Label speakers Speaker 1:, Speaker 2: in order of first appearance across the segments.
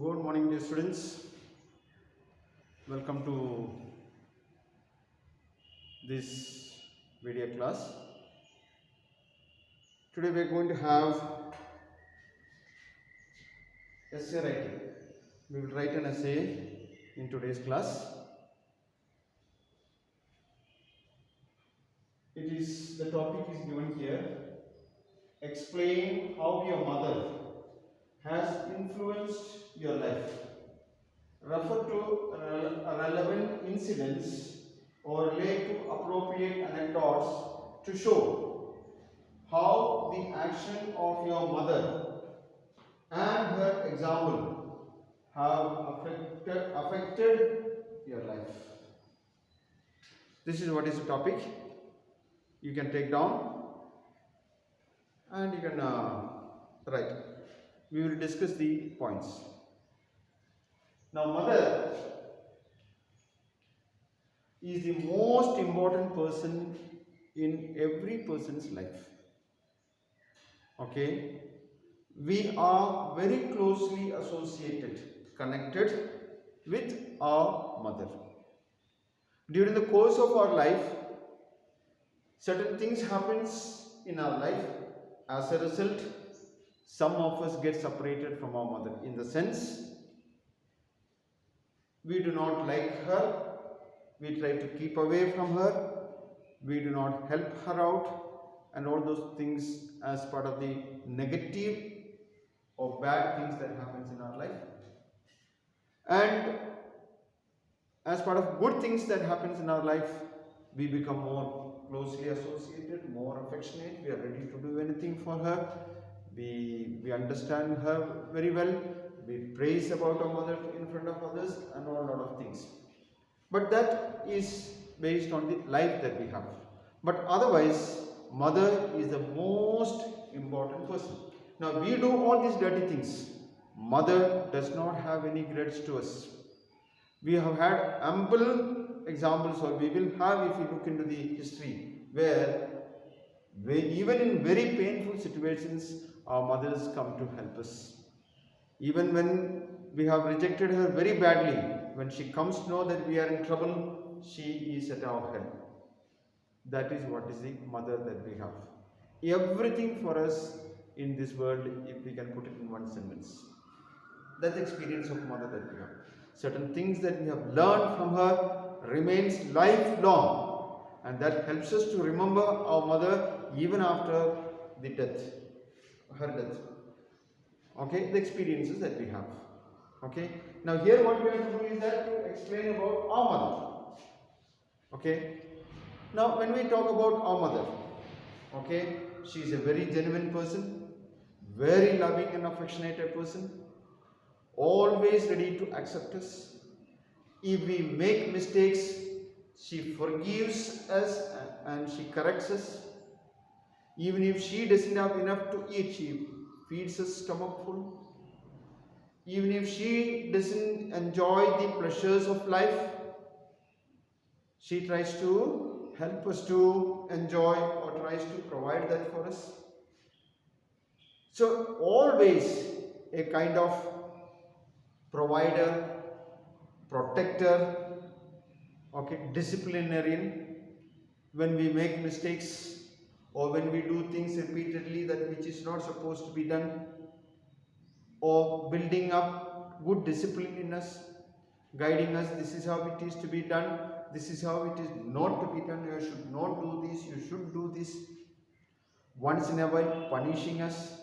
Speaker 1: Good morning, dear students. Welcome to this video class. Today we are going to have essay writing. We will write an essay in today's class. The topic is given here. Explain how your mother has influenced your life. Refer to relevant incidents or relate to appropriate anecdotes to show how the action of your mother and her example have affected your life. This is what is the topic. You can take down and you can write. We will discuss the points. Now, mother is the most important person in every person's life. Okay, we are very closely associated, connected with our mother. During the course of our life, certain things happens in our life. As a result, some of us get separated from our mother. In the sense, we do not like her, we try to keep away from her, we do not help her out, and all those things as part of the negative or bad things that happens in our life. And as part of good things that happens in our life, we become more closely associated, more affectionate, we are ready to do anything for her, we understand her very well, we praise about our mother in front of others and all lot of things. But that is based on the life that we have. But otherwise, mother is the most important person. Now we do all these dirty things. Mother does not have any grudge to us. We have had ample examples, or we will have if you look into the history, where even in very painful situations, our mothers come to help us. Even when we have rejected her very badly, when she comes to know that we are in trouble, she is at our help. That is what is the mother that we have. Everything for us in this world, if we can put it in one sentence. That's the experience of mother that we have. Certain things that we have learned from her remains lifelong, and that helps us to remember our mother even after the death, her death. Okay, the experiences that we have. Okay, now here what we have to do is that to explain about our mother. Okay, now when we talk about our mother, okay, she is a very genuine person, very loving and affectionate person, always ready to accept us. If we make mistakes, she forgives us and she corrects us. Even if she doesn't have enough to eat, she feeds us stomach full. Even if she doesn't enjoy the pleasures of life, she tries to help us to enjoy or tries to provide that for us. So always a kind of provider, protector, okay, disciplinarian. When we make mistakes or when we do things repeatedly that which is not supposed to be done, or building up good discipline in us, guiding us, this is how it is to be done, this is how it is not to be done, you should not do this, you should do this. Once in a while punishing us,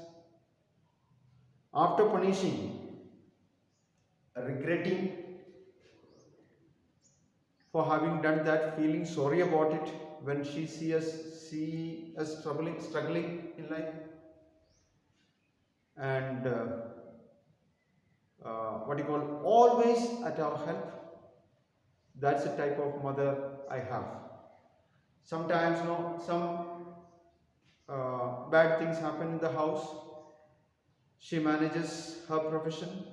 Speaker 1: after punishing, regretting for having done that, feeling sorry about it when she see us struggling in life, and always at our help. That's the type of mother I have. Sometimes, some bad things happen in the house. She manages her profession,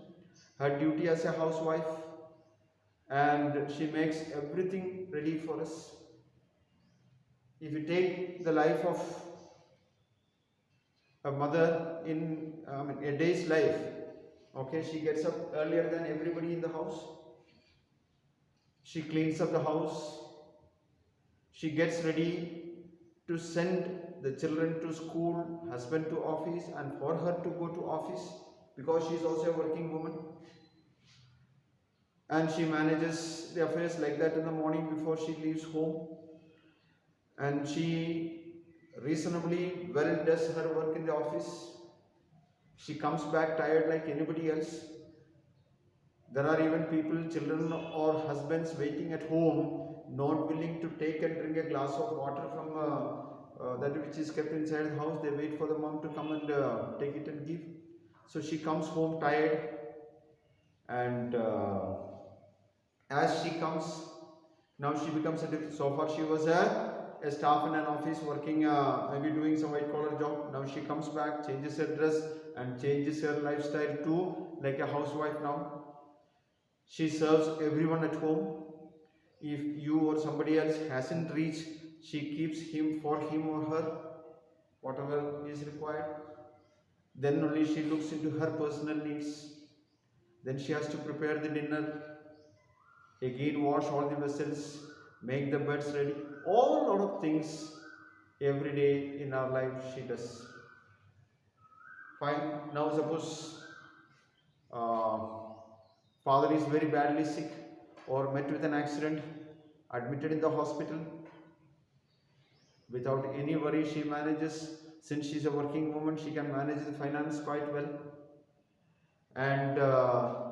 Speaker 1: her duty as a housewife, and she makes everything ready for us. If you take the life of a mother in a day's life, Okay, she gets up earlier than everybody in the house. She cleans up the house. She gets ready to send the children to school, husband to office, and for her to go to office because she is also a working woman. And she manages the affairs like that in the morning before she leaves home. And she reasonably well does her work in the office. She comes back tired like anybody else. There are even people, children or husbands waiting at home, not willing to take and drink a glass of water from that which is kept inside the house. They wait for the mom to come and take it and give. So she comes home tired, and as she comes, now she becomes so far she was a staff in an office working, maybe doing some white collar job. Now she comes back, changes her dress and changes her lifestyle too, like a housewife now. She serves everyone at home. If you or somebody else hasn't reached, she keeps him for him or her, whatever is required. Then only she looks into her personal needs. Then she has to prepare the dinner, again wash all the vessels, make the beds ready. All lot of things every day in our life she does. Fine. Now suppose father is very badly sick or met with an accident, admitted in the hospital. Without any worry, she manages. Since she is a working woman, she can manage the finance quite well. And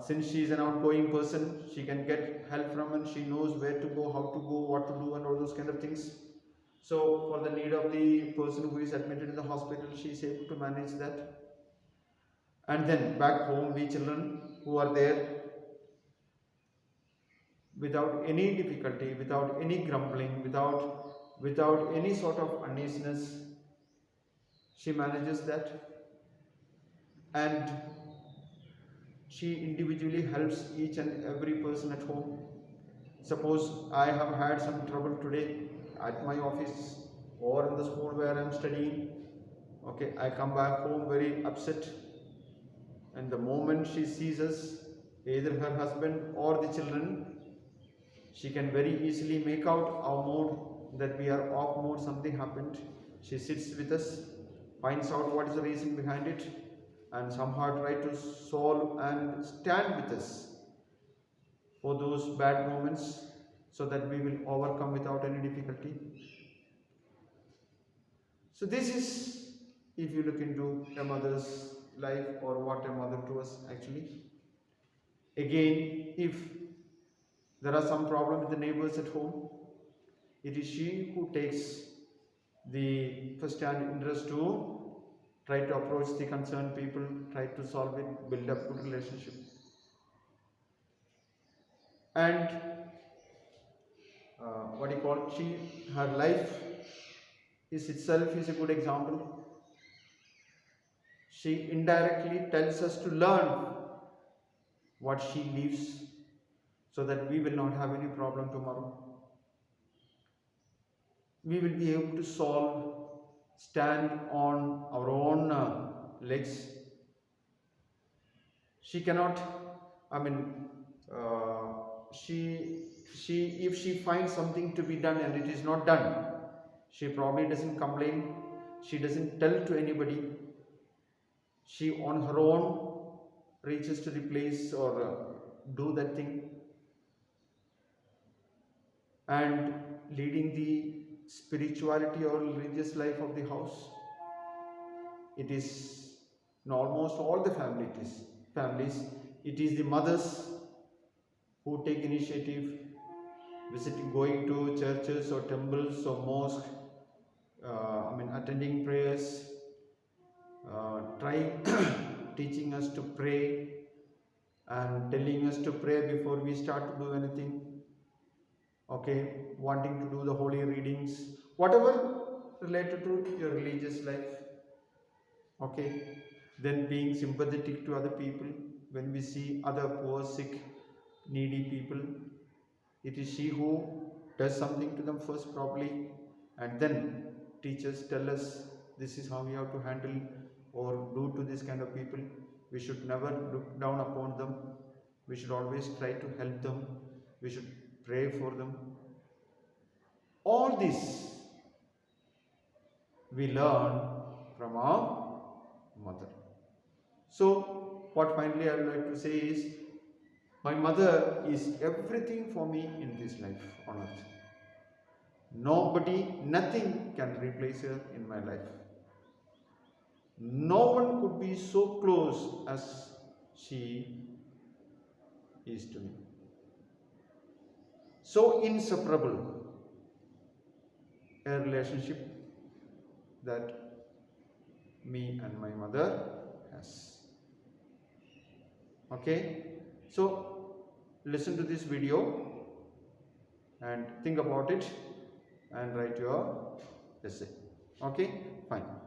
Speaker 1: since she is an outgoing person, she can get help from, and she knows where to go, how to go, what to do, and all those kind of things. So for the need of the person who is admitted in the hospital, she is able to manage that. And then back home, we children who are there, without any difficulty, without any grumbling, without any sort of uneasiness, she manages that. And she individually helps each and every person at home. Suppose I have had some trouble today at my office or in the school where I am studying. Okay, I come back home very upset, and the moment she sees us, either her husband or the children, she can very easily make out our mood, that we are off mood, something happened. She sits with us, finds out what is the reason behind it, and somehow try to solve and stand with us for those bad moments, so that we will overcome without any difficulty. So this is, if you look into a mother's life, or what a mother to us actually. Again, if there are some problem with the neighbors at home, it is she who takes the first hand interest to try to approach the concerned people, try to solve it, build up good relationship. And her life is itself is a good example. She indirectly tells us to learn what she lives, so that we will not have any problem tomorrow. We will be able to stand on our own legs. She cannot, if she finds something to be done and it is not done, she probably doesn't complain, she doesn't tell to anybody. She on her own reaches to the place or do that thing, and leading the spirituality or religious life of the house. It is in almost all the families, it is the mothers who take initiative, going to churches or temples or mosques, attending prayers, teaching us to pray and telling us to pray before we start to do anything. Okay, wanting to do the holy readings, whatever related to your religious life. Okay, then being sympathetic to other people. When we see other poor, sick, needy people, it is she who does something to them first probably, and then teachers tell us this is how we have to handle or do to this kind of people. We should never look down upon them. We should always try to help them. We should pray for them. All this we learn from our mother. So, what finally I would like to say is, my mother is everything for me in this life on earth. Nobody, nothing can replace her in my life. No one could be so close as she is to me. So inseparable a relationship that me and my mother has. Okay, so listen to this video and think about it and write your essay. Okay, fine.